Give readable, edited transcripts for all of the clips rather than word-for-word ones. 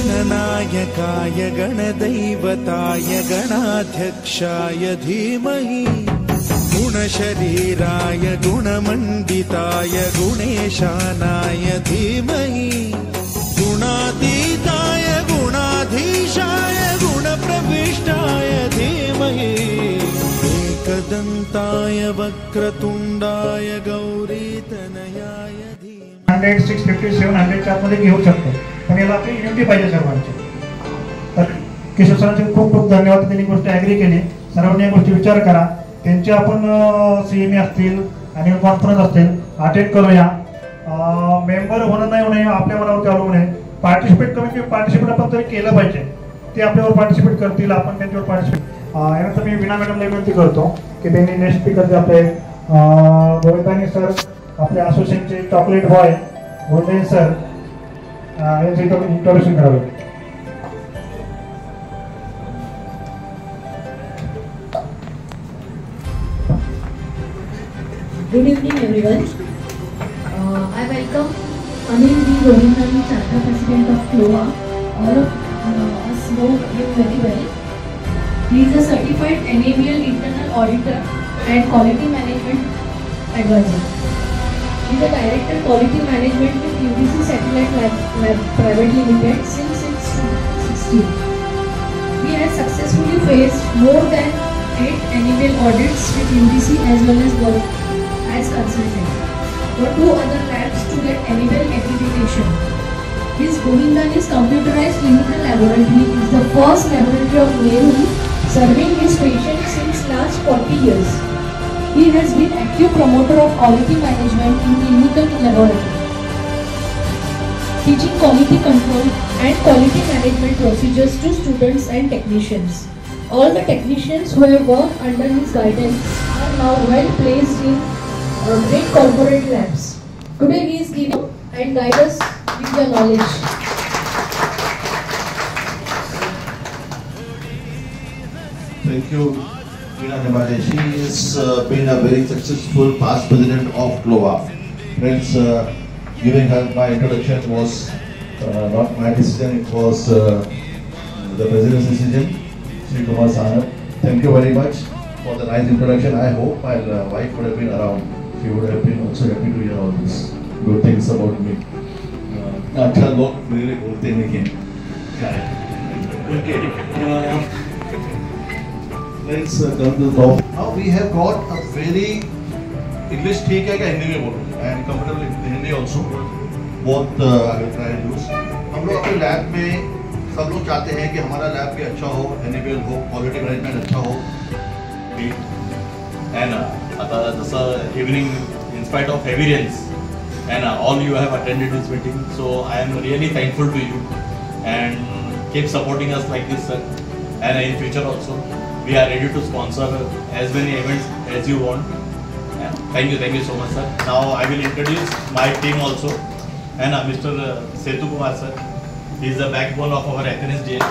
गणनायकाय गणदैवताय गणाध्यक्षाय धीमहि गुणशरीराय गुणमण्डिताय गुणेशानाय धीमहि गुणातीताय गुणाधीशाय गुणप्रविष्टाय धीमहि एकदन्ताय वक्रतुंडाय गौरीतनयाय धीमहि 100, 650, 700 च्या आतमध्ये घेऊ शकतो, पण याला आपली युनिटी पाहिजे सर्वांची. तर किशोर सरांचे खूप खूप धन्यवाद. त्यांनी गोष्ट ॲग्री केली. सर्वांनी या गोष्टी विचार करा. त्यांचे आपण CME असतील आणि कॉन्फरन्स असतील अटेंड करूया. मेंबर होणं नाही होणे आपल्या मनावरती अवलंबून आहे. पार्टिसिपेट कमी पार्टिसिपेट आपण तरी केलं पाहिजे. ते आपल्यावर पार्टिसिपेट करतील, आपण त्यांच्यावर पार्टिसिपेट. यानंतर मी विना मॅडमला विनंती करतो की त्यांनी नेक्स्ट स्पीकर आपले गोविंदानी सर, आपले असोसिएशनचे चॉकलेट बॉय गोल्डन सर यांचं इंट्रोडक्शन करावे. Good evening everyone. I welcome Anil V. Govindani, Charter President of CLOA. All of us know him very well. He is a certified NABL internal auditor and quality management advisor. He is a director quality management with UDC Satellite Lab Private Limited since 2016. He has successfully faced more than 8 NABL audits with UDC as well as work as consultant for 2 other labs to get NABL accreditation. His Govindani's computerized clinical laboratory is the first laboratory of Nehru serving his patients since last 40 years. He has been active promoter of quality management in clinical laboratory, teaching quality control and quality management procedures to students and technicians. All the technicians who have worked under his guidance are now well placed in great corporate labs. Today he is giving and guide us with the knowledge. Thank you, Veena Nemade. She has been a very successful past president of CLOA. Friends, giving her my introduction was not my decision, it was the president's decision, Sri Kumar Sanab. Thank you very much for the nice introduction. I hope my wife would have been around. She would have been also happy to hear all these good things about me. अच्छा लोग मेरे बोलते नहीं हैं. Okay. Let's come to the top. Now we have got a very English ठीक है क्या हिंदी में बोलो? I am comfortable in Hindi also. Both I will try and use. हम लोग अपने लैब में सब लोग चाहते हैं कि हमारा लैब भी अच्छा हो, NABL हो, क्वालिटी मैनेजमेंट अच्छा हो. And आता जैसा evening in spite of heavy rains and all you have attended this meeting, so I am really thankful to you and keep supporting us like this, sir. And in future also we are ready to sponsor as many events as you want. Thank you so much, sir. Now I will introduce my team also, and Mr. Setu Kumar sir. He is the backbone of our Athens DS.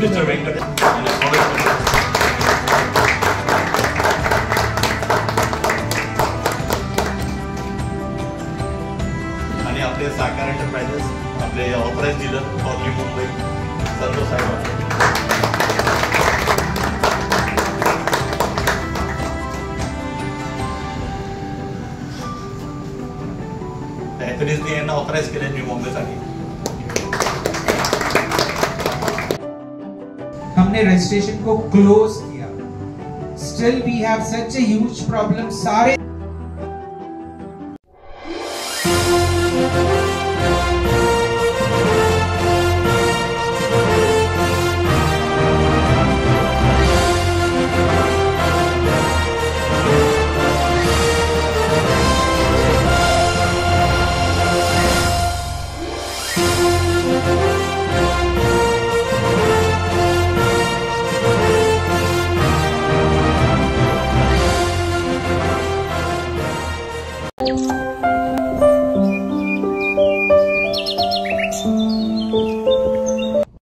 Mr. Venkat and his college. आणि आपले Sakar enterprises, आपले authorized dealer for new Mumbai, Santosh साहेब. एथरीजने यांना authorize केले new मुंबईसाठी. हमने registration को close किया. Still we have such a huge problem. सारे